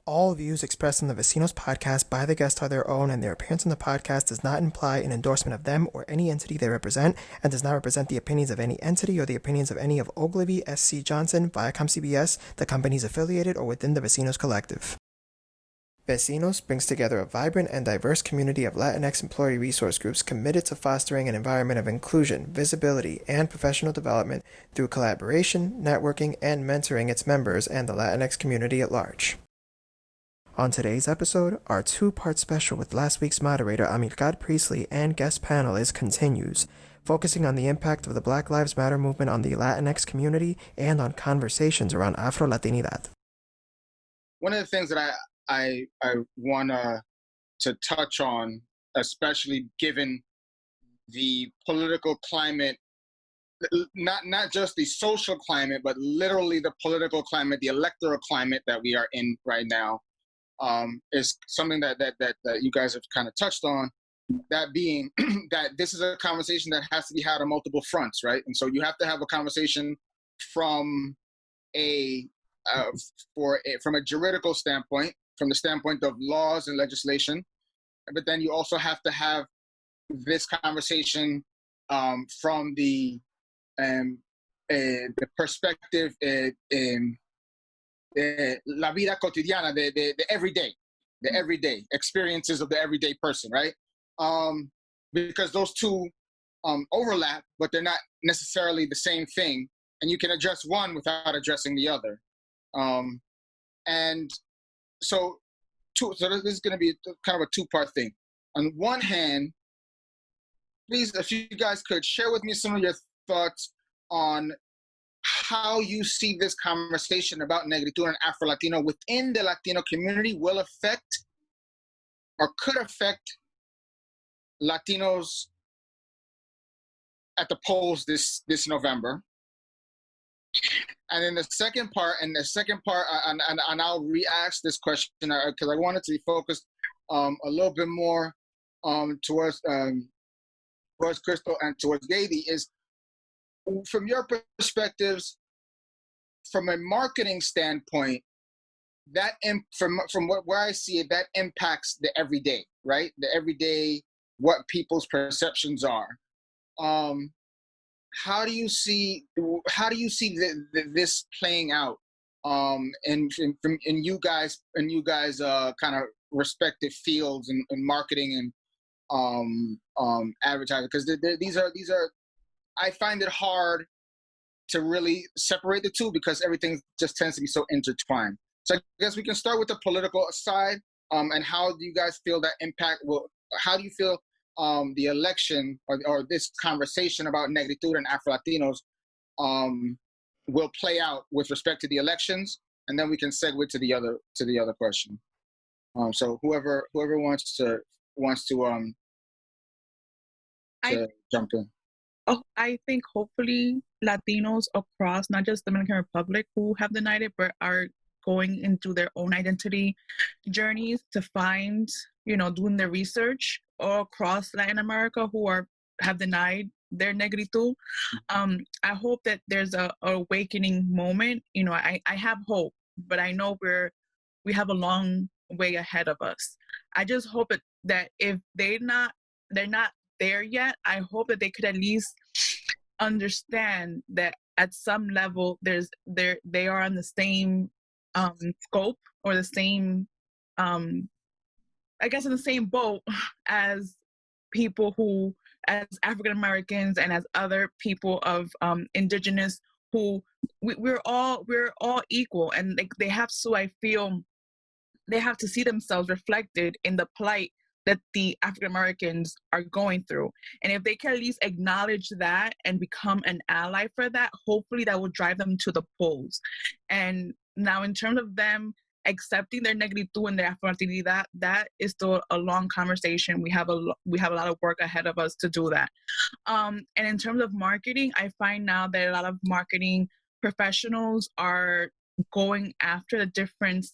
All views expressed in the Vecinos podcast by the guests are their own, and their appearance on the podcast does not imply an endorsement of them or any entity they represent, and does not represent the opinions of any entity or the opinions of any of Ogilvy, S.C. Johnson, Viacom CBS, the companies affiliated, or within the Vecinos Collective. Vecinos brings together a vibrant and diverse community of Latinx employee resource groups committed to fostering an environment of inclusion, visibility, and professional development through collaboration, networking, and mentoring its members and the Latinx community at large. On today's episode, our two-part special with last week's moderator Amilcar Priestley and guest panelist continues, focusing on the impact of the Black Lives Matter movement on the Latinx community and on conversations around Afro-Latinidad. One of the things that I want to touch on, especially given the political climate, not just the social climate, but literally the political climate, the electoral climate that we are in right now, is something that you guys have kind of touched on. That being that this is a conversation that has to be had on multiple fronts, right? And so you have to have a conversation from from a juridical standpoint, from the standpoint of laws and legislation, but then you also have to have this conversation from the perspective la vida cotidiana, the everyday experiences of the everyday person, right? Because those two overlap, but they're not necessarily the same thing, and you can address one without addressing the other. And so this is going to be kind of a two-part thing. On one hand, please, if you guys could share with me some of your thoughts on how you see this conversation about negritud and Afro-Latino within the Latino community will affect or could affect Latinos at the polls this November. And then the second part, and I'll re-ask this question because I wanted to be focused a little bit more towards Crystal and towards Gady, is from your perspectives, from a marketing standpoint, that from where I see it, that impacts the everyday, right? The everyday, what people's perceptions are. How do you see this playing out in you guys kind of respective fields in marketing and advertising? Because these are I find it hard to really separate the two because everything just tends to be so intertwined. So I guess we can start with the political side, and how do you guys feel that impact will? How do you feel the election or this conversation about negritud and Afro-Latinos will play out with respect to the elections, and then we can segue to the other question. So whoever wants to jump in. I think hopefully Latinos across, not just Dominican Republic, who have denied it, but are going into their own identity journeys to find, doing their research all across Latin America who have denied their negritud. I hope that there's a awakening moment. I have hope, but I know we have a long way ahead of us. I just hope that if they're not there yet, I hope that they could at least understand that at some level they are on the same scope or the same I guess in the same boat as people who, as African Americans and as other people of indigenous, who we're all equal, and they have to, I feel they have to see themselves reflected in the plight that the African Americans are going through. And if they can at least acknowledge that and become an ally for that, hopefully that will drive them to the polls. And now in terms of them accepting their negritud and their Afro-Latinidad, that is still a long conversation. We have a lot of work ahead of us to do that. And in terms of marketing, I find now that a lot of marketing professionals are going after the different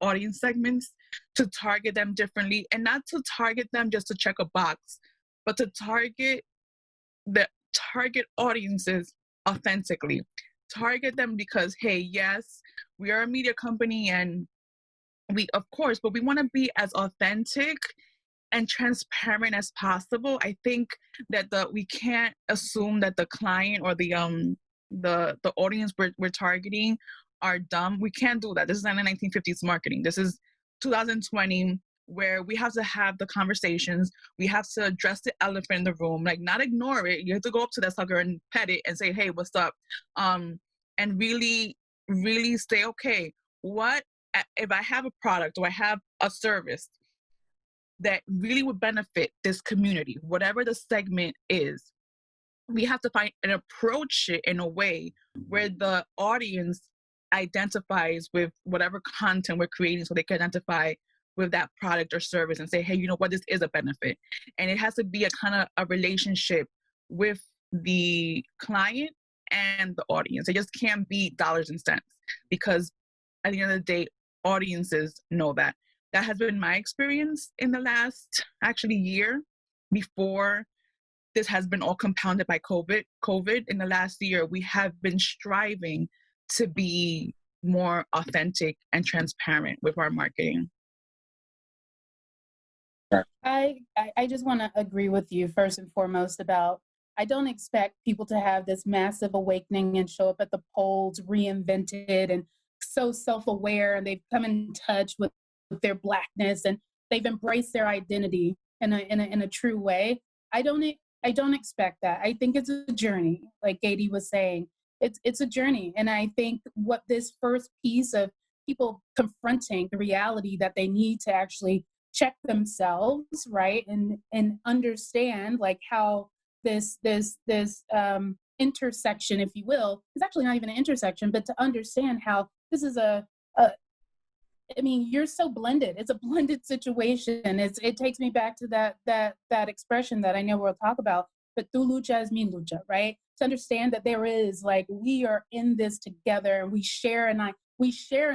audience segments, to target them differently, and not to target them just to check a box, but to target audiences authentically. Target them because, hey, yes, we are a media company and we, of course, but we want to be as authentic and transparent as possible. I think that we can't assume that the client or the audience we're targeting are dumb. We can't do that. This is not the 1950s marketing. This is 2020, where we have to have the conversations. We have to address the elephant in the room, like not ignore it. You have to go up to that sucker and pet it and say, "Hey, what's up?" And really, really say, "Okay, what if I have a product or I have a service that really would benefit this community, whatever the segment is?" We have to find and approach it in a way where the audience identifies with whatever content we're creating, so they can identify with that product or service and say, "Hey, you know what, this is a benefit." And it has to be a kind of a relationship with the client and the audience. It just can't be dollars and cents, because at the end of the day, audiences know that. That has been my experience in the last actually year. Before this has been all compounded by COVID in the last year, we have been striving to be more authentic and transparent with our marketing. I just want to agree with you first and foremost about, I don't expect people to have this massive awakening and show up at the polls reinvented and so self-aware, and they've come in touch with their Blackness and they've embraced their identity in a true way. I don't expect that. I think it's a journey, like Katie was saying. It's a journey, and I think what this first piece of people confronting the reality that they need to actually check themselves, right, and understand like how this intersection, if you will, is actually not even an intersection, but to understand how this is I mean, you're so blended. It's a blended situation. It takes me back to that expression that I know we'll talk about, but tu lucha es mi lucha, right? To understand that there is, like, we are in this together, and we share an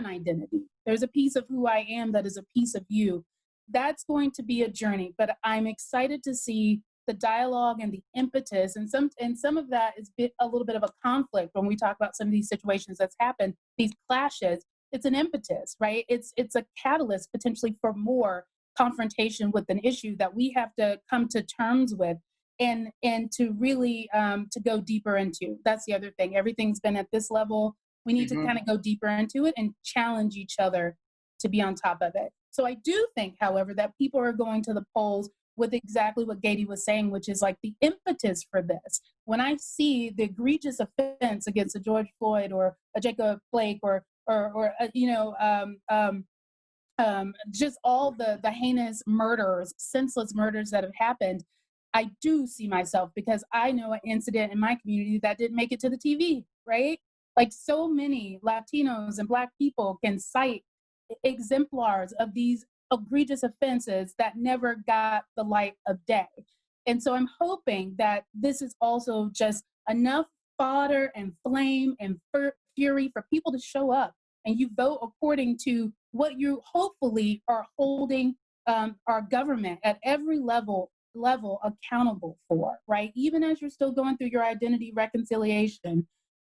identity. There's a piece of who I am that is a piece of you. That's going to be a journey, but I'm excited to see the dialogue and the impetus, and some of that is a little bit of a conflict when we talk about some of these situations that's happened, these clashes. It's an impetus, right? It's a catalyst potentially for more confrontation with an issue that we have to come to terms with, and to really to go deeper into. That's the other thing. Everything's been at this level. We need to kind of go deeper into it and challenge each other to be on top of it. So I do think, however, that people are going to the polls with exactly what Gady was saying, which is like the impetus for this. When I see the egregious offense against a George Floyd or a Jacob Blake or just all the heinous murders, senseless murders that have happened, I do see myself, because I know an incident in my community that didn't make it to the TV, right? Like, so many Latinos and Black people can cite exemplars of these egregious offenses that never got the light of day. And so I'm hoping that this is also just enough fodder and flame and fury for people to show up, and you vote according to what you hopefully are holding our government at every level accountable for, right? Even as you're still going through your identity reconciliation,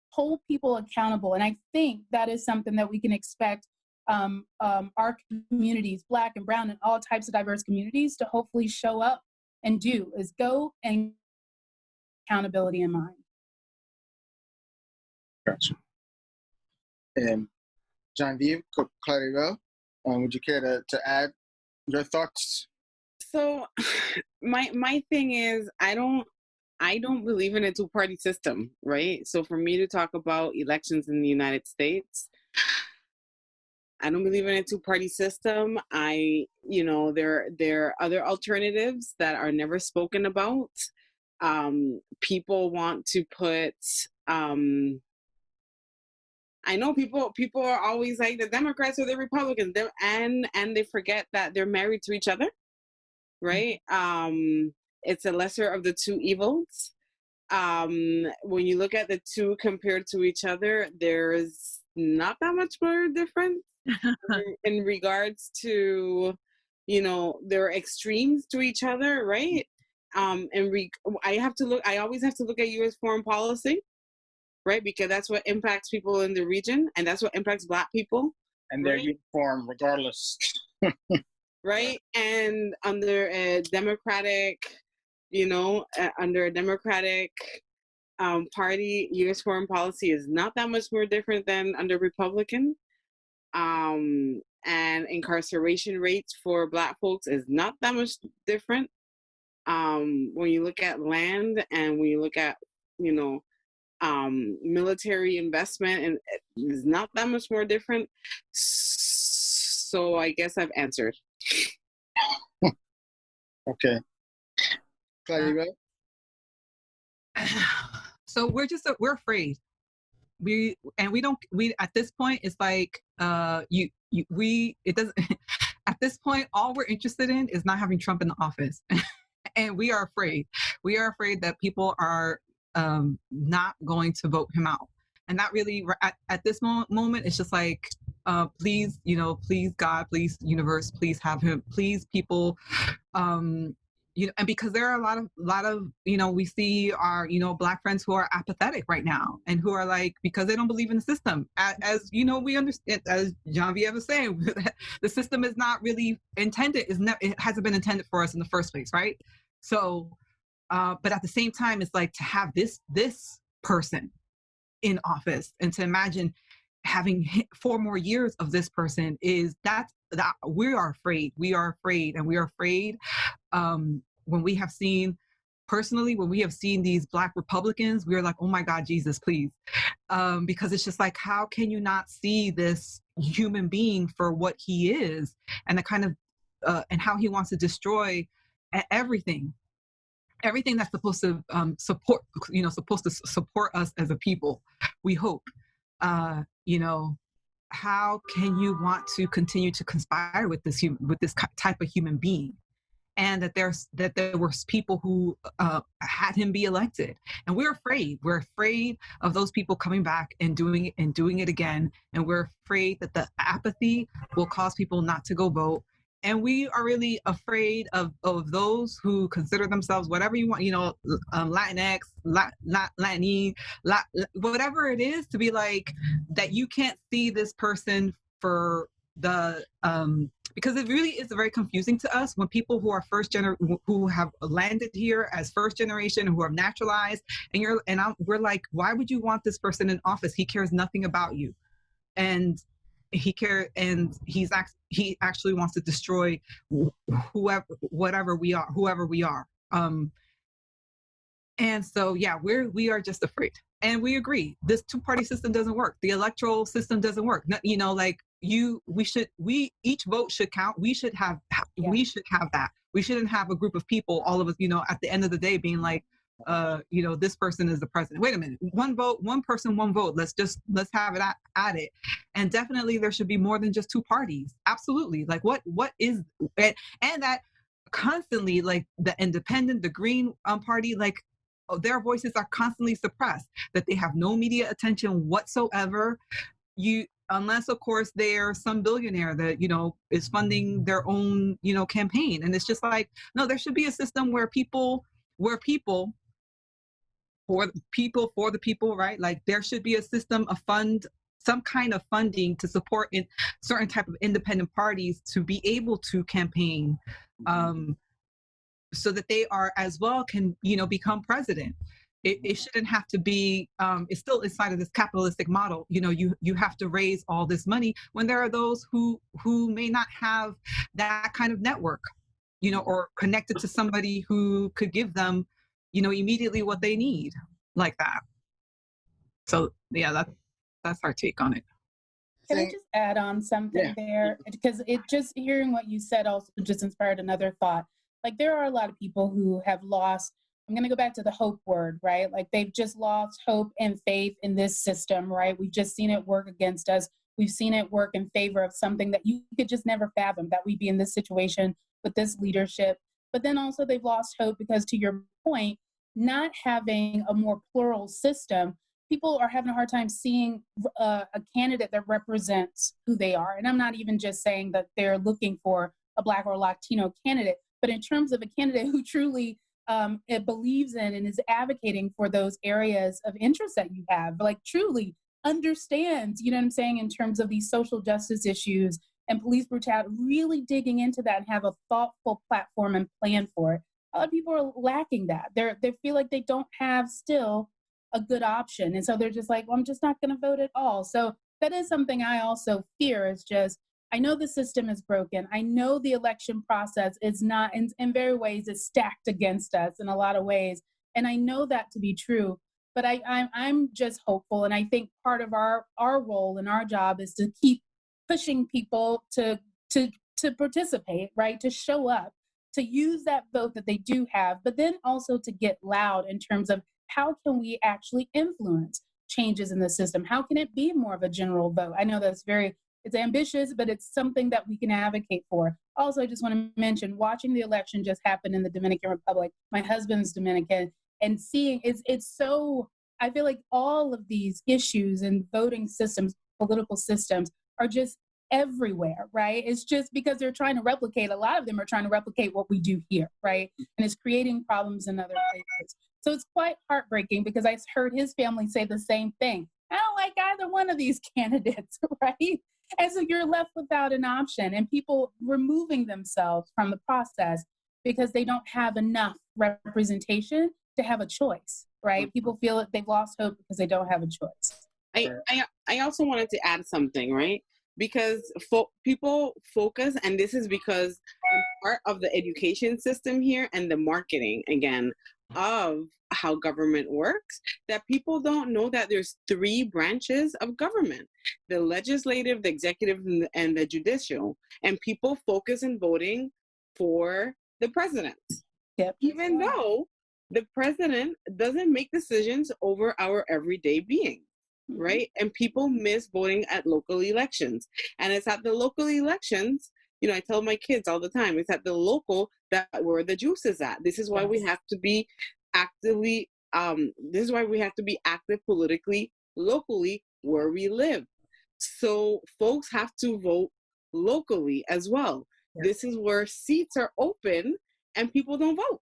hold people accountable. And I think that is something that we can expect our communities, Black and Brown and all types of diverse communities, to hopefully show up and do, is go and accountability in mind. Gotcha. And Genevieve, Claribel, would you care to add your thoughts? So my thing is, I don't believe in a two-party system, right? So for me to talk about elections in the United States, I don't believe in a two-party system. There are other alternatives that are never spoken about. People want to put, I know people are always like the Democrats or the Republicans, and they forget that they're married to each other, right? It's a lesser of the two evils. When you look at the two compared to each other, there's not that much more difference in regards to, there are extremes to each other, right? I always have to look at U.S. foreign policy, right? Because that's what impacts people in the region, and that's what impacts Black people. and their Right. uniform regardless. Right. And under a democratic, under a democratic party, U.S. foreign policy is not that much more different than under Republican. And incarceration rates for Black folks is not that much different. When you look at land and when you look at, military investment, and it's not that much more different. So I guess I've answered. Okay. Claudia, So we're afraid. We at this point, it's like it doesn't at this point, all we're interested in is not having Trump in the office. And we are afraid that people are not going to vote him out. And that really at this moment, it's just like please, please God, please universe, please have him, please people, and because there are a lot of we see our Black friends who are apathetic right now, and who are like, because they don't believe in the system, as we understand, as Genevieve was saying, the system is not really intended, it hasn't been intended for us in the first place, right? So but at the same time, it's like, to have this person in office, and to imagine having 4 more years of this person, that we are afraid, and we are afraid when we have seen these Black Republicans, we are like, oh my God, Jesus, please. Because it's just like, how can you not see this human being for what he is, and the kind of and how he wants to destroy everything that's supposed to support us as a people, we hope. How can you want to continue to conspire with this type of human being? And that there were people who had him be elected, and we're afraid of those people coming back and doing it again. And we're afraid that the apathy will cause people not to go vote. And we are really afraid of those who consider themselves whatever you want, Latinx, Latin, whatever it is, to be like, that you can't see this person for the because it really is very confusing to us when people who are who have landed here as first generation, who are naturalized, we're like, why would you want this person in office? He cares nothing about you, and he actually wants to destroy whoever we are. And so, yeah, we are just afraid, and we agree this 2-party system doesn't work. The electoral system doesn't work. Each vote should count. We should have that. We shouldn't have a group of people, all of us, at the end of the day, being like, this person is the president. Wait a minute, one vote, one person, one vote. Let's have it at it. And definitely there should be more than just 2 parties. Absolutely. Like what is, and that constantly, like the independent, the Green Party, like their voices are constantly suppressed, that they have no media attention whatsoever. Unless of course they're some billionaire that is funding their own campaign. And it's just like, no, there should be a system where people for the people, right? Like there should be a system, some kind of funding to support in certain type of independent parties to be able to campaign, so that they are as well can become president. It shouldn't have to be, it's still inside of this capitalistic model. You have to raise all this money when there are those who may not have that kind of network, or connected to somebody who could give them, immediately what they need, like that. So yeah, that's our take on it. Can I just add on something there? Because hearing what you said also just inspired another thought. Like there are a lot of people who have lost, I'm going to go back to the hope word, right? Like they've just lost hope and faith in this system, right? We've just seen it work against us. We've seen it work in favor of something that you could just never fathom, that we'd be in this situation with this leadership. But then also they've lost hope because, to your point, not having a more plural system, people are having a hard time seeing a candidate that represents who they are. And I'm not even just saying that they're looking for a Black or Latino candidate, but in terms of a candidate who truly it believes in and is advocating for those areas of interest that you have, like truly understands, you know what I'm saying, in terms of these social justice issues and police brutality, really digging into that and have a thoughtful platform and plan for it. A lot of people are lacking that. They feel like they don't have still a good option. And so they're just like, well, I'm just not going to vote at all. So that is something I also fear. Is just, I know the system is broken. I know the election process is not, in very ways, is stacked against us in a lot of ways. And I know that to be true. But I'm just hopeful. And I think part of our role and our job is to keep pushing people to participate, right? To show up, to use that vote that they do have, but then also to get loud in terms of how can we actually influence changes in the system? How can it be more of a general vote? I know that's it's ambitious, but it's something that we can advocate for. Also, I just want to mention, watching the election just happen in the Dominican Republic. My husband's Dominican, and seeing it's so, I feel like all of these issues and voting systems, political systems are just everywhere, right? It's just because they're trying to replicate, a lot of them are trying to replicate what we do here, right? And it's creating problems in other places. So it's quite heartbreaking because I heard his family say the same thing. I don't like either one of these candidates, right? And so you're left without an option, and people removing themselves from the process because they don't have enough representation to have a choice, right? People feel that they've lost hope because they don't have a choice. I also wanted to add something, right? Because people focus, and this is because I'm part of the education system here and the marketing, again, of how government works, that people don't know that there's 3 branches of government: the legislative, the executive, and the judicial. And people focus in voting for the president. Yep. Even though the president doesn't make decisions over our everyday being, right? And people miss voting at local elections. And it's at the local elections, you know, I tell my kids all the time, it's at the local that where the juice is at. This is why we have to be actively, this is why we have to be active politically, locally, where we live. So folks have to vote locally as well. This is where seats are open and people don't vote.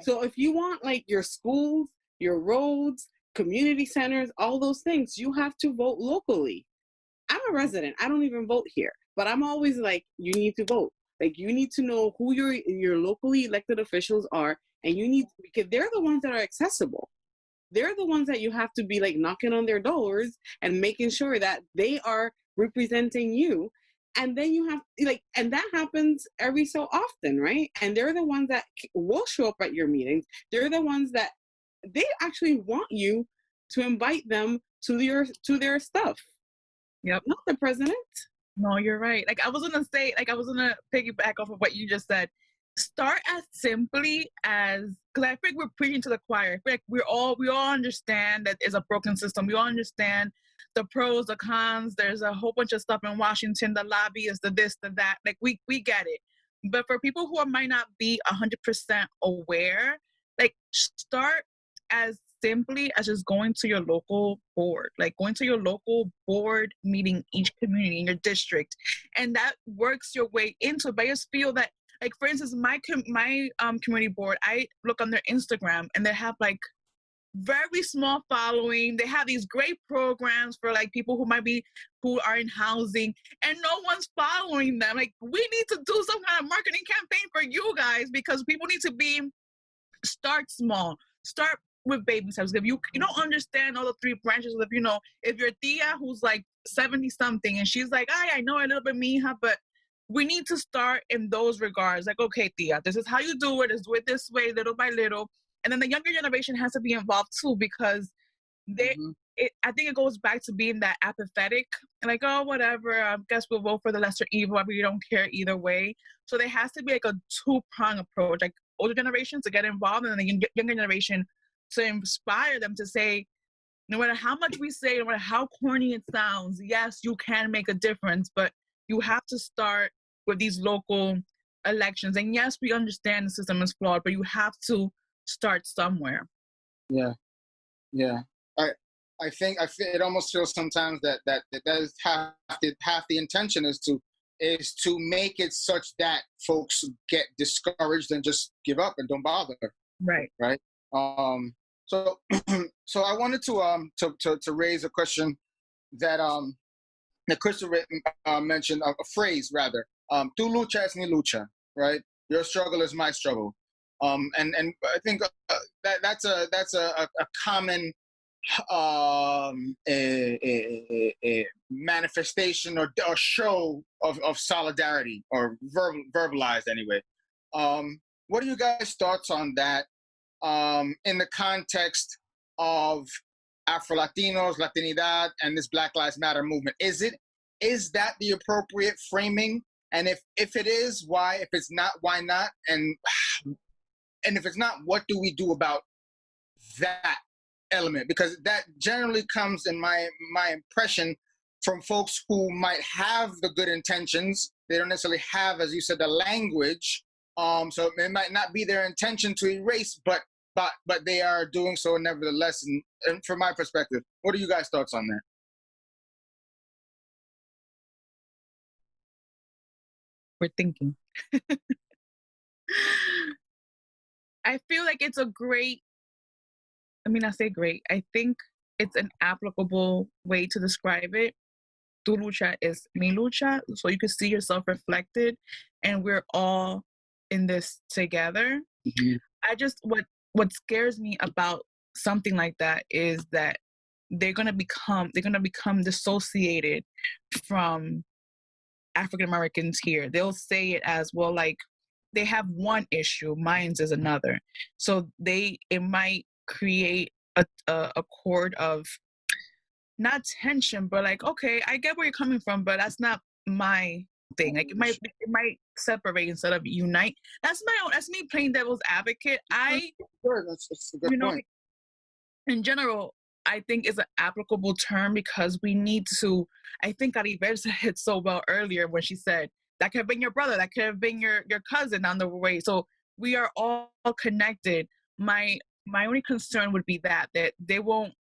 So if you want, like, your schools, your roads, community centers, all those things, you have to vote locally. I'm a resident. I don't even vote here, but I'm always like, you need to vote. Like, you need to know who your locally elected officials are, and you need, because they're the ones that are accessible. They're the ones that you have to be like knocking on their doors and making sure that they are representing you. And then you have, like, and that happens every so often, right? And they're the ones that will show up at your meetings. They're the ones that they actually want you to invite them to their stuff. Yep. Not the president. No, you're right. Like, I was gonna say, like, I was gonna piggyback off of what you just said. Start as simply as, because I think we're preaching to the choir. I feel like we all understand that it's a broken system. We all understand the pros, the cons. There's a whole bunch of stuff in Washington. The lobby is the this, the that. Like, we get it. But for people who might not be 100% aware, like, start as simply as just going to your local board, like going to your local board meeting, each community in your district, and that works your way into it. But I just feel that, like, for instance, my community board, I look on their Instagram and they have like very small following. They have these great programs for like people who are in housing, and no one's following them. Like, we need to do some kind of marketing campaign for you guys, because people need to start small, start with baby steps. If you don't understand all the 3 branches of, you know, if your tia who's like 70 something and she's like, I know a little bit mija, but we need to start in those regards. Like, okay, tia, this is how you do it. Just do it this way, little by little. And then the younger generation has to be involved too, because I think it goes back to being that apathetic, like, oh, whatever, I guess we'll vote for the lesser evil, we don't care either way. So there has to be like a 2-pronged approach, like older generation to get involved, and then the younger generation to inspire them to say, no matter how much we say, no matter how corny it sounds, yes, you can make a difference, but you have to start with these local elections. And yes, we understand the system is flawed, but you have to start somewhere. Yeah. I think it almost feels sometimes that is half the intention is to make it such that folks get discouraged and just give up and don't bother. Right. So so I wanted to raise a question that that Christopher mentioned, a phrase rather. Tu lucha es mi lucha, right? Your struggle is my struggle. And I think that's a common a manifestation or show of solidarity, or verbalized anyway. What are you guys' thoughts on that in the context of Afro-Latinos, Latinidad, and this Black Lives Matter movement? Is that the appropriate framing? And if it is, why? If it's not, why not? And if it's not, what do we do about that element? Because that generally comes, in my impression, from folks who might have the good intentions. They don't necessarily have, as you said, the language. So it might not be their intention to erase, but they are doing so nevertheless. And from my perspective, what are you guys' thoughts on that? We're thinking. I feel like it's a great, I mean, I say great. I think it's an applicable way to describe it. Tu lucha es mi lucha. So you can see yourself reflected, and we're all in this together. Mm-hmm. I just, what scares me about something like that is that they're gonna become dissociated from African Americans here. They'll say it as, well, like, they have one issue, mine's is another. So it might create a chord of, not tension, but like, okay, I get where you're coming from, but that's not my thing. Like, it might separate instead of unite. That's me playing devil's advocate. Sure, that's a good point. In general, I think is an applicable term, because we need to, I think Arivel said it so well earlier when she said, that could have been your brother, that could have been your cousin on the way. So we are all connected. My only concern would be that they won't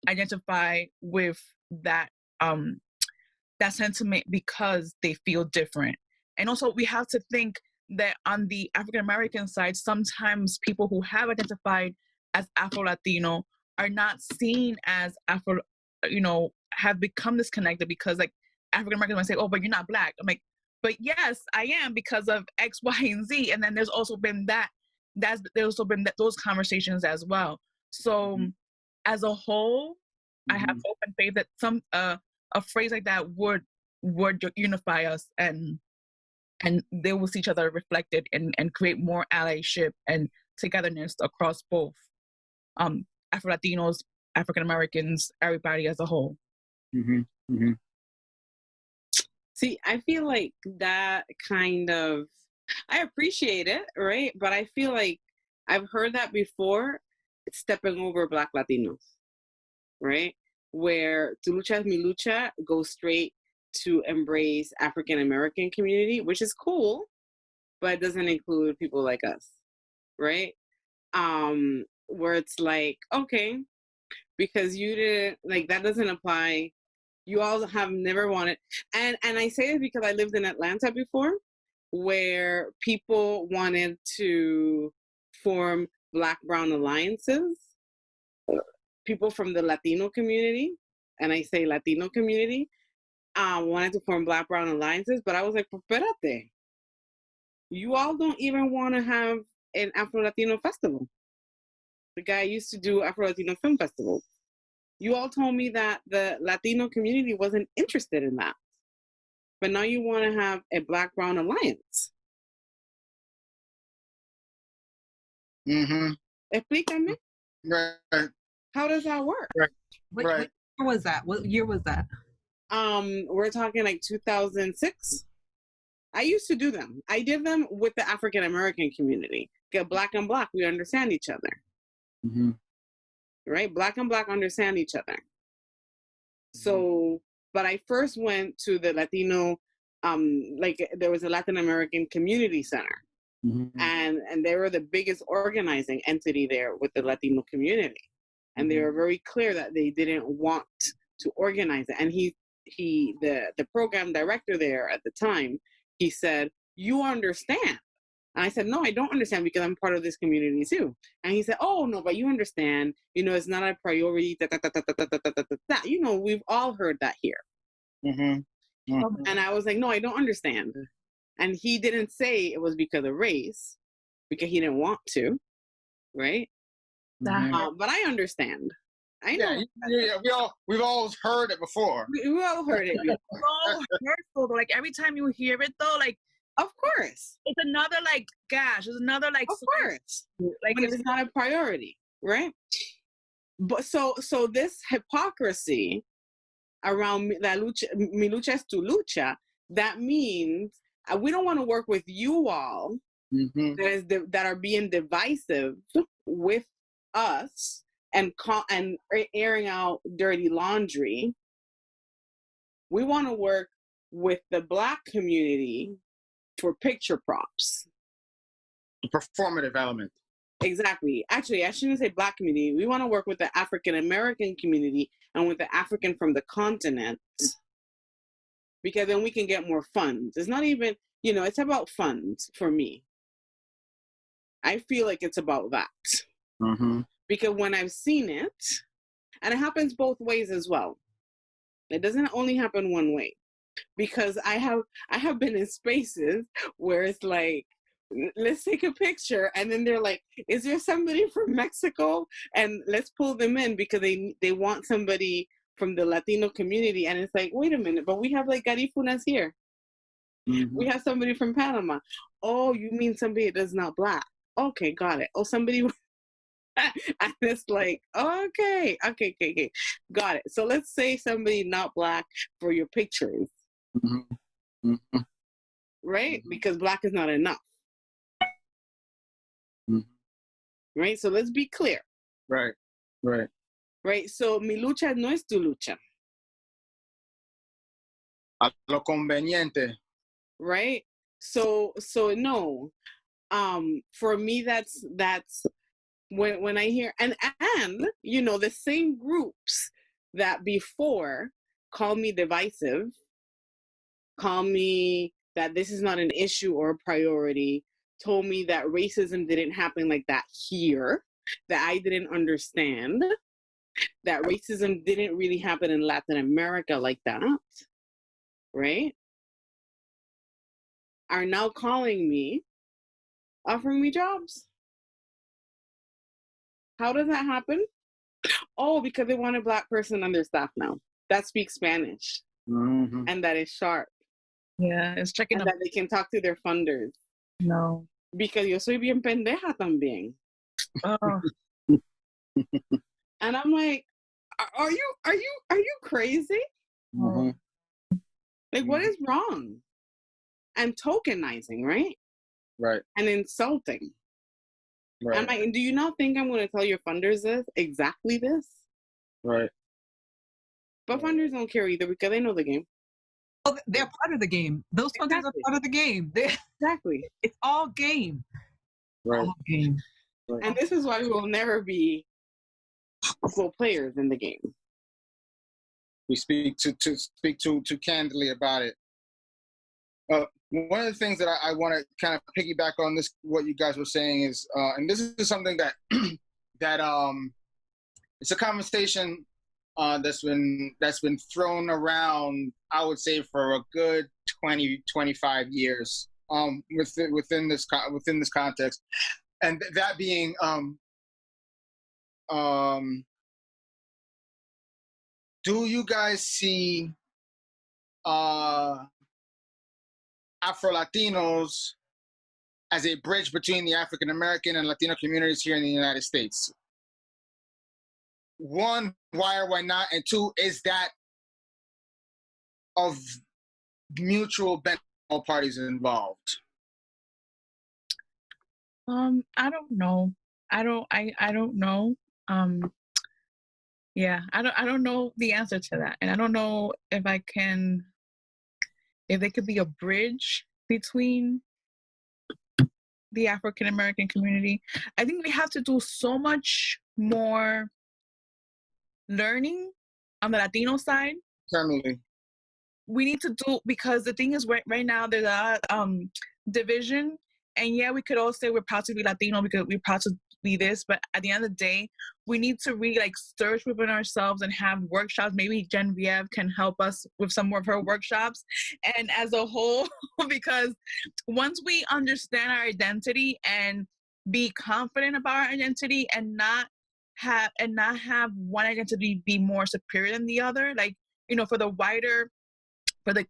identify with that that sentiment because they feel different. And also, we have to think that on the African American side, sometimes people who have identified as Afro-Latino are not seen as Afro, have become disconnected, because like African Americans might say, oh, but you're not Black. I'm like, but yes, I am, because of X, Y, and Z. And then there's also been those conversations as well. So as a whole, I have hope and faith that some a phrase like that would unify us, and they will see each other reflected, and create more allyship and togetherness across both Afro-Latinos, African Americans, everybody as a whole. Mm-hmm. Mm-hmm. See, I feel like that kind of, I appreciate it, right? But I feel like I've heard that before, stepping over Black Latinos, right? Where Tu lucha es mi lucha goes straight to embrace African American community, which is cool, but it doesn't include people like us, right? Where it's like, okay, because you didn't, like, that doesn't apply. You all have never wanted, and I say this because I lived in Atlanta before, where people wanted to form Black-Brown alliances. People from the Latino community, and I say Latino community, wanted to form Black-Brown alliances, but I was like, espérate, you all don't even want to have an Afro-Latino festival. The guy used to do Afro-Latino film festivals. You all told me that the Latino community wasn't interested in that. But now you want to have a Black-Brown alliance. Mm-hmm. Explícame. Right. How does that work? Right. What year was that? What year was that? We're talking like 2006. I used to do them. I did them with the African American community. Get Black and Black, we understand each other. Mm-hmm. Right? Black and Black understand each other. So, but I first went to the Latino, like there was a Latin American community center. Mm-hmm. And they were the biggest organizing entity there with the Latino community. And they were very clear that they didn't want to organize it. And the program director there at the time, he said, you understand And I said, no, I don't understand because I'm part of this community too. And he said, oh, no, but you understand, it's not a priority. We've all heard that here. Mm-hmm. Mm-hmm. And I was like, no, I don't understand. And he didn't say it was because of race, because he didn't want to, right? That But I understand. I know. Yeah, we've always heard it before. We all heard it. so hurtful though. Like every time you hear it though, like Of course. it's another like gash. It's another like Of course. like When it's not a priority, right? But so this hypocrisy around mi lucha es tu lucha, that means we don't want to work with you all that are being divisive with us and airing out dirty laundry. We want to work with the Black community for picture props. The performative element. Exactly. Actually, I shouldn't say Black community. We want to work with the African American community and with the African from the continent, because then we can get more funds. It's not even, it's about funds for me. I feel like it's about that. Mm-hmm. Because when I've seen it, and it happens both ways as well. It doesn't only happen one way. Because I have been in spaces where it's like, let's take a picture, and then they're like, is there somebody from Mexico? And let's pull them in because they want somebody from the Latino community. And it's like, wait a minute, but we have like Garifunas here. Mm-hmm. We have somebody from Panama. Oh, you mean somebody that's not Black? Okay, got it. Oh, somebody. And it's like, okay, got it. So let's say somebody not Black for your pictures. Mm-hmm. Mm-hmm. Right? Because Black is not enough. Mm-hmm. Right? So let's be clear. Right. So mi lucha no es tu lucha. A lo conveniente. Right? So no. For me, that's when I hear and the same groups that before call me divisive, call me that this is not an issue or a priority, told me that racism didn't happen like that here, that I didn't understand, that racism didn't really happen in Latin America like that, right? Are now calling me, offering me jobs. How does that happen? Oh, because they want a Black person on their staff now that speaks Spanish. Mm-hmm. And that is sharp. Yeah, it's checking and that they can talk to their funders. No. Because yo soy bien pendeja también. Oh. And I'm like, are you crazy? Mm-hmm. Like, what is wrong? And tokenizing, right? Right. And insulting. Right. I'm like, do you not think I'm going to tell your funders this? Exactly this? Right. But funders don't care either because they know the game. Oh, they're part of the game. Those funders are part of the game. Exactly. It's all game. Right. All game. Right. And this is why we will never be equal players in the game. We speak too candidly about it. One of the things that I want to kind of piggyback on this, what you guys were saying is, and this is something that it's a conversation that's been thrown around, I would say, for a good 20-25 years within this context, and that being do you guys see Afro-Latinos as a bridge between the African American and Latino communities here in the United States? One, why or why not? And two, is that of mutual benefit for all parties involved? I don't know. I don't know. Yeah, I don't know the answer to that. And I don't know if there could be a bridge between the African American community. I think we have to do so much more learning on the Latino side. Certainly. We need to do, because the thing is right now there's a division, And yeah, we could all say we're proud to be Latino because we're proud to be this, but at the end of the day, we need to really like search within ourselves and have workshops. Maybe Genevieve can help us with some more of her workshops and as a whole, because once we understand our identity and be confident about our identity and not have one identity be more superior than the other, like, you know, for the like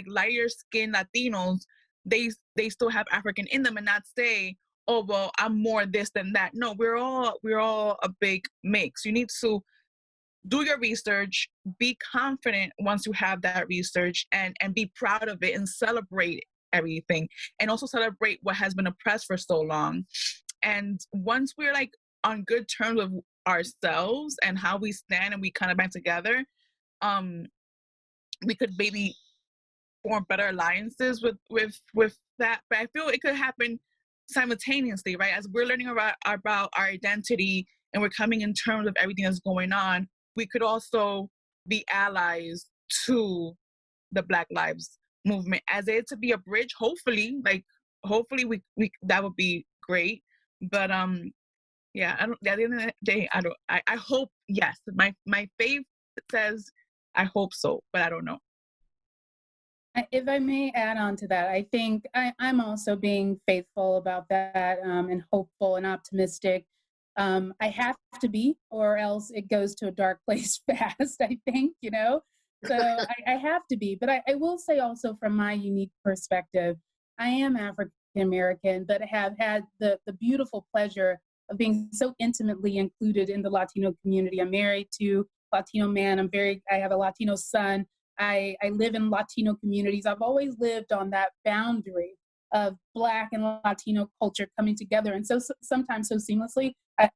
lighter skinned Latinos, they still have African in them and not say, oh well, I'm more this than that. No, we're all a big mix. You need to do your research, be confident once you have that research, and be proud of it and celebrate everything, and also celebrate what has been oppressed for so long. And once we're like on good terms with ourselves and how we stand and we kind of band together, um we could maybe form better alliances with that. But I feel it could happen simultaneously, right? As we're learning about our identity and we're coming in terms of everything that's going on, we could also be allies to the Black Lives movement as it to be a bridge. Hopefully, like hopefully we that would be great. But yeah, I don't. At the end of the day, I don't. I hope yes. My faith says I hope so, but I don't know. If I may add on to that, I think I'm also being faithful about that, and hopeful and optimistic. I have to be, or else it goes to a dark place fast, I think, you know? So I have to be. But I will say also from my unique perspective, I am African American, but have had the beautiful pleasure of being so intimately included in the Latino community. I'm married to a Latino man. I have a Latino son. I live in Latino communities. I've always lived on that boundary of Black and Latino culture coming together. And so sometimes so seamlessly, I,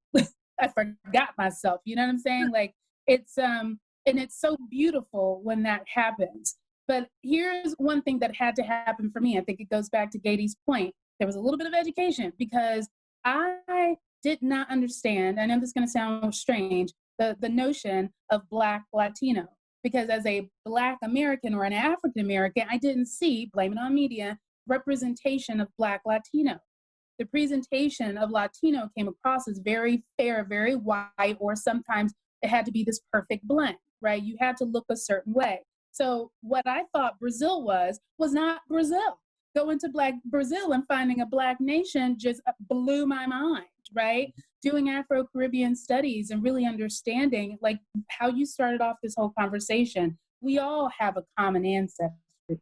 I forgot myself. You know what I'm saying? Like and it's so beautiful when that happens. But here's one thing that had to happen for me. I think it goes back to Gady's point. There was a little bit of education because I did not understand, I know this is going to sound strange, the notion of Black Latino. Because as a Black American or an African American, I didn't see, blame it on media, representation of Black Latino. The presentation of Latino came across as very fair, very white, or sometimes it had to be this perfect blend, right? You had to look a certain way. So what I thought Brazil was not Brazil. Going to Black Brazil and finding a Black nation just blew my mind, right? Doing Afro-Caribbean studies and really understanding like how you started off this whole conversation. We all have a common ancestry,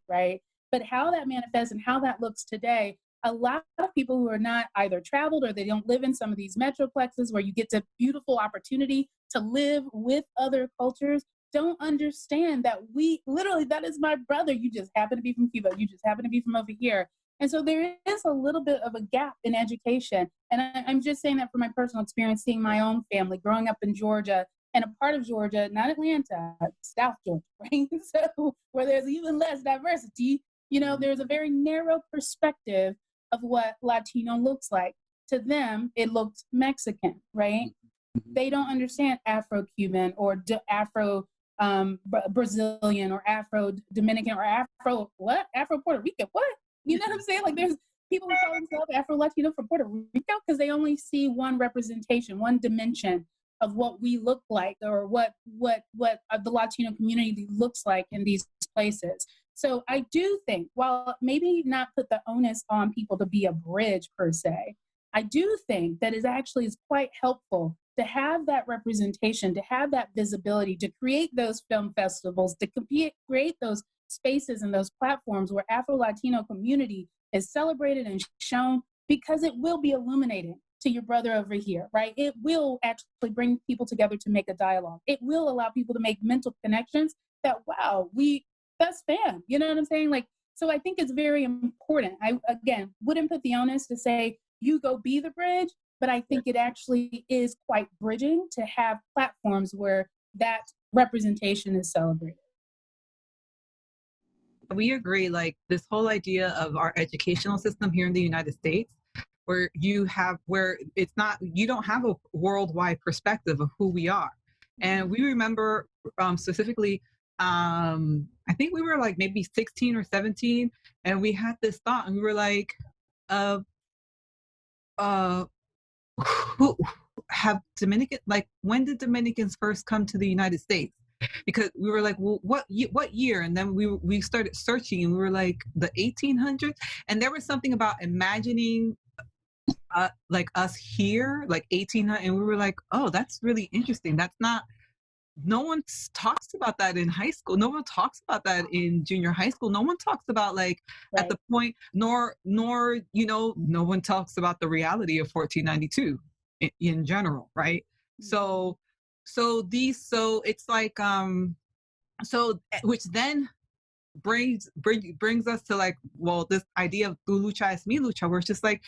right? But how that manifests and how that looks today, a lot of people who are not either traveled or they don't live in some of these metroplexes where you get the beautiful opportunity to live with other cultures don't understand that we literally, that is my brother. You just happen to be from Cuba. You just happen to be from over here. And so there is a little bit of a gap in education. And I'm just saying that from my personal experience, seeing my own family growing up in Georgia and a part of Georgia, not Atlanta, South Georgia, right? So where there's even less diversity, you know, there's a very narrow perspective of what Latino looks like. To them, it looks Mexican, right? They don't understand Afro-Cuban or Afro-Brazilian or Afro-Dominican or Afro-Puerto Rican, what? You know what I'm saying? Like there's people who call themselves Afro-Latino from Puerto Rico because they only see one representation, one dimension of what we look like or what the Latino community looks like in these places. So I do think, while maybe not put the onus on people to be a bridge per se, I do think that it actually is quite helpful to have that representation, to have that visibility, to create those film festivals, to create those spaces and those platforms where Afro-Latino community is celebrated and shown, because it will be illuminating to your brother over here, right? It will actually bring people together to make a dialogue. It will allow people to make mental connections that, wow, that's fam. You know what I'm saying? Like, so I think it's very important. I, again, wouldn't put the onus to say, you go be the bridge, but I think it actually is quite bridging to have platforms where that representation is celebrated. We agree, like this whole idea of our educational system here in the United States, where it's not, you don't have a worldwide perspective of who we are. And we remember specifically, I think we were like maybe 16 or 17, and we had this thought and we were like, of uh who have Dominican, like, when did Dominicans first come to the United States? Because we were like, well, what year? And then we started searching, and we were like, the 1800s. And there was something about imagining like us here, like 1800, and we were like, oh, that's really interesting. That's not, no one talks about that in high school. No one talks about that in junior high school. No one talks about, like, at the point, nor no one talks about the reality of 1492 in general, right? So it's like so, which then brings us to, like, well, this idea of tu lucha es mi lucha, where it's just like,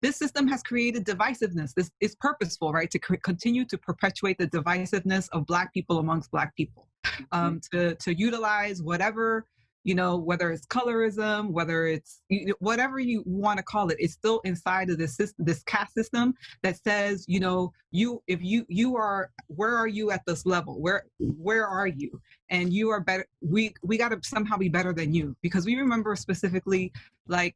this system has created divisiveness. This is purposeful, right? To continue to perpetuate the divisiveness of Black people amongst Black people, to utilize whatever, whether it's colorism, whether it's whatever you want to call it, it's still inside of this system, this caste system that says, if you are, where are you at this level? Where are you? And you are better. We got to somehow be better than you, because we remember specifically, like,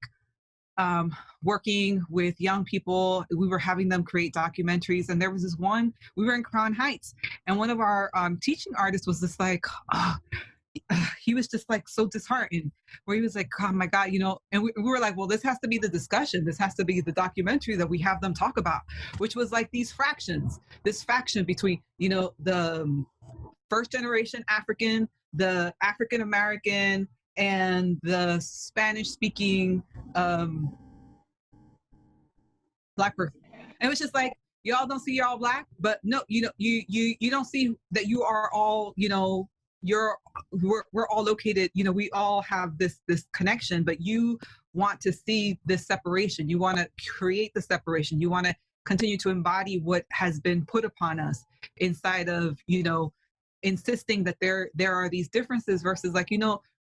working with young people, we were having them create documentaries, and there was this one, we were in Crown Heights, and one of our teaching artists was just like, he was just like so disheartened, where he was like, oh my God, and we were like, well, this has to be the discussion. This has to be the documentary that we have them talk about, which was like this faction between, the first generation African, the African American, and the Spanish speaking Black person. And it was just like, y'all don't see y'all Black, but no, you don't see that you are all, we're all located, we all have this connection, but you want to see this separation. You want to create the separation. You want to continue to embody what has been put upon us inside of, insisting that there are these differences versus, like,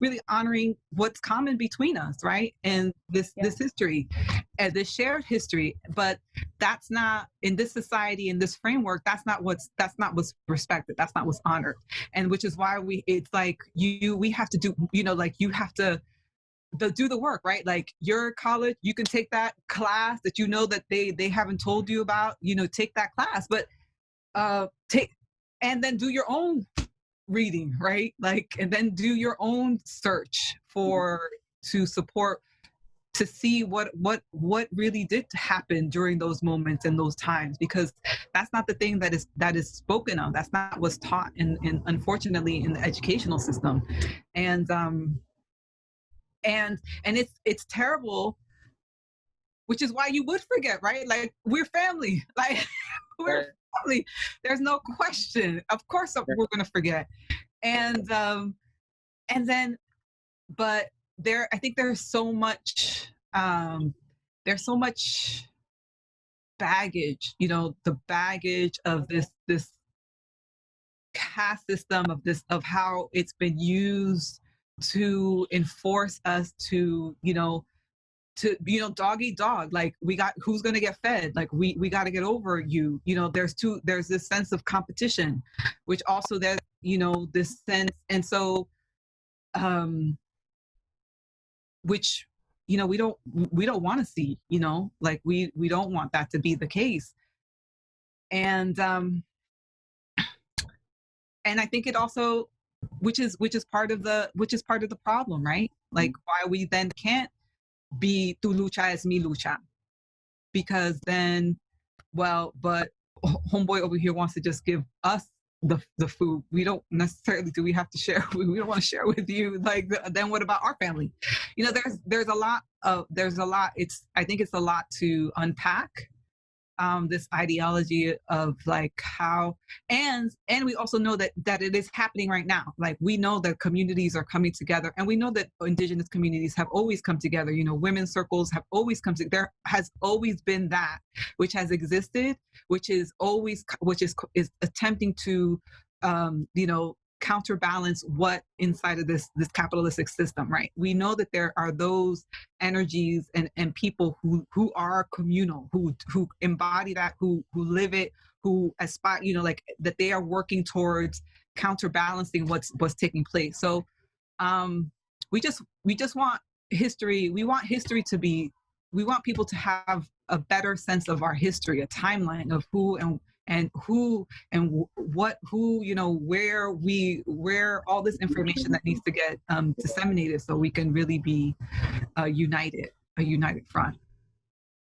really honoring what's common between us, right? And this history and this shared history. But that's not, in this society, in this framework, that's not what's respected. That's not what's honored. And which is why it's like we have to do, like, you have to do the work, right? Like, your college, you can take that class that that they haven't told you about, take that class, but and then do your own reading, right? Like, and then do your own search to support, to see what really did happen during those moments and those times, because that's not the thing that is spoken of. That's not what's taught in unfortunately in the educational system. And it's terrible, which is why you would forget, right? Like, we're family, like, we're family. There's no question. Of course, we're gonna forget. And then, but I think there's so much baggage, the baggage of this caste system, of how it's been used to enforce us to, dog eat dog. Like, who's going to get fed? Like, we got to get over you. There's this sense of competition, which also there's, this sense. And so, which, we don't want to see, like, we don't want that to be the case. And I think it also, which is part of the problem, right? Like, why we then can't be tu lucha es mi lucha, because then, well, but homeboy over here wants to just give us the food. We don't necessarily, do we have to share? We don't want to share with you. Like, then what about our family? There's a lot. I think it's a lot to unpack. This ideology of, like, how, and we also know that it is happening right now. Like, we know that communities are coming together, and we know that Indigenous communities have always come together. Women's circles have always come together. There has always been that which has existed, which is attempting to counterbalance what inside of this capitalistic system, right? We know that there are those energies and people who are communal, who embody that, who live it, who aspire, like, that they are working towards counterbalancing what's taking place. So we just want history. We want history to be we want people to have a better sense of our history, a timeline of who and who and what, who, you know, where all this information that needs to get disseminated so we can really be a united front.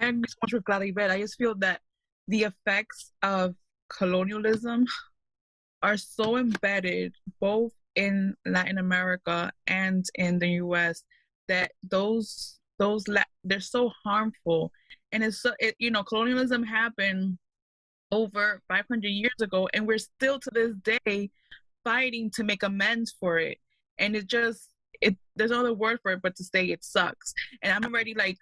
And so much with Claribel. I just feel that the effects of colonialism are so embedded both in Latin America and in the US that they're so harmful. And it's so, you know, colonialism happened over 500 years ago, and we're still to this day fighting to make amends for it. And there's no other word for it but to say it sucks. And I'm already like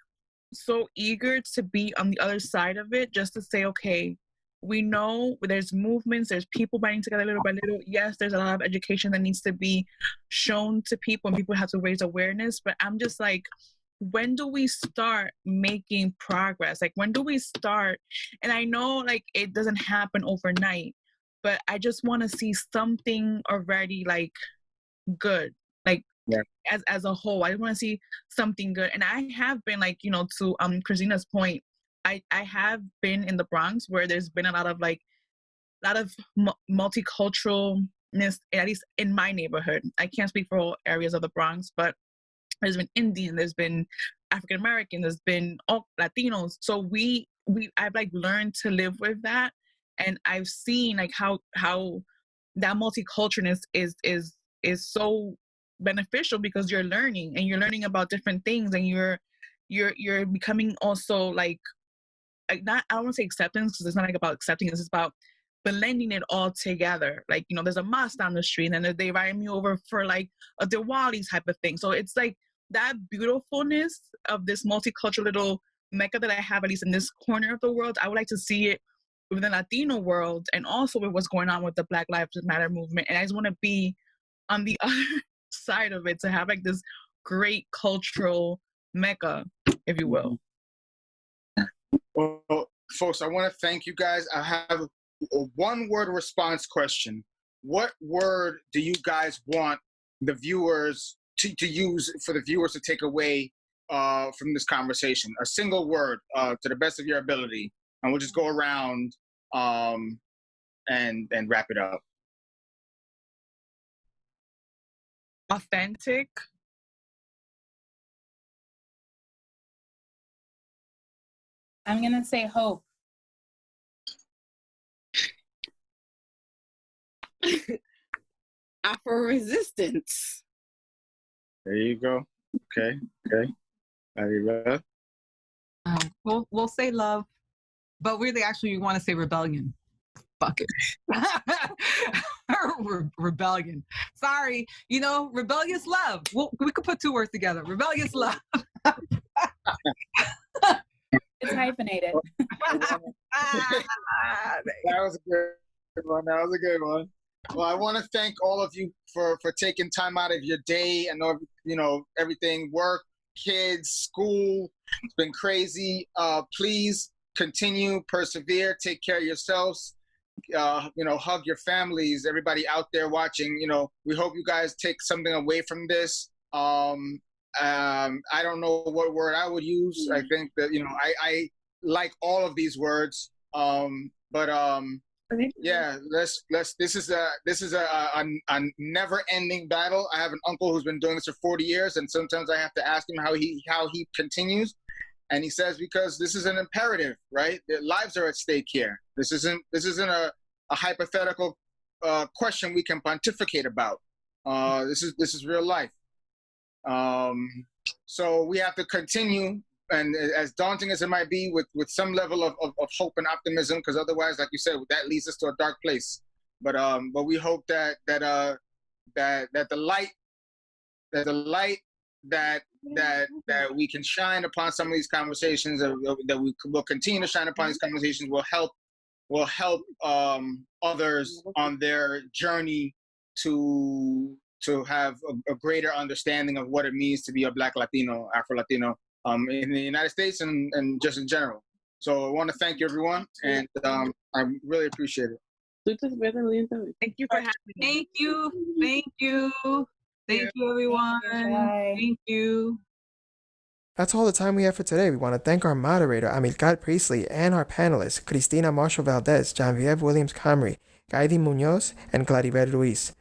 so eager to be on the other side of it, just to say, okay, we know there's movements, there's people banding together little by little. Yes, there's a lot of education that needs to be shown to people, and people have to raise awareness. But I'm just like, when do we start making progress? Like, when do we start? And I know like it doesn't happen overnight, but I just want to see something already like good, like as a whole. I want to see something good. And I have been like, you know, to Christina's point, I have been in the Bronx where there's been a lot of multiculturalness, at least in my neighborhood. I can't speak for all areas of the Bronx, but there's been Indian, there's been African American, there's been all Latinos. So I've like learned to live with that, and I've seen like how that multiculturalness is so beneficial, because you're learning about different things, and you're becoming also like not, I don't want to say acceptance, because it's not like about accepting, it's about blending it all together. Like, you know, there's a mosque down the street, and then they invite me over for like a Diwali type of thing. So it's like that beautifulness of this multicultural little mecca that I have, at least in this corner of the world. I would like to see it within the Latino world, and also with what's going on with the Black Lives Matter movement. And I just want to be on the other side of it, to have like this great cultural mecca, if you will. Well, folks, I want to thank you guys. I have a one-word response question. What word do you guys want the viewers to use, for the viewers to take away from this conversation? A single word, to the best of your ability, and we'll just go around and wrap it up. Authentic. I'm gonna say hope. Afro-resistance. There you go. Okay. We'll say love, but really, actually, we want to say rebellion. Fuck it. Rebellion. Sorry, you know, rebellious love. We could put two words together. Rebellious love. It's hyphenated. That was a good one. Well, I want to thank all of you for taking time out of your day. I know, you know, everything, work, kids, school, it's been crazy. Please continue, persevere, take care of yourselves. You know, hug your families, everybody out there watching. You know, we hope you guys take something away from this. I don't know what word I would use. I think that, you know, I like all of these words. Yeah, let's this is a never-ending battle. I have an uncle who's been doing this for 40 years, and sometimes I have to ask him how he continues. And he says, because this is an imperative, right? Their lives are at stake here. This isn't a hypothetical question we can pontificate about. This is real life. So we have to continue, and as daunting as it might be, with some level of hope and optimism, because otherwise, like you said, that leads us to a dark place. But we hope that the light that we can shine upon some of these conversations, that we will continue to shine upon these conversations, will help others on their journey to have a greater understanding of what it means to be a Black Latino, Afro-Latino, in the United States and just in general. So I want to thank you, everyone, and I really appreciate it. Thank you for having me. Thank you, everyone. Bye. Thank you. That's all the time we have for today. We want to thank our moderator, Amilcar Priestley, and our panelists, Cristina Marshall Valdez, Genevieve Williams Comrie, Gaidi Munoz, and Claribel Ruiz.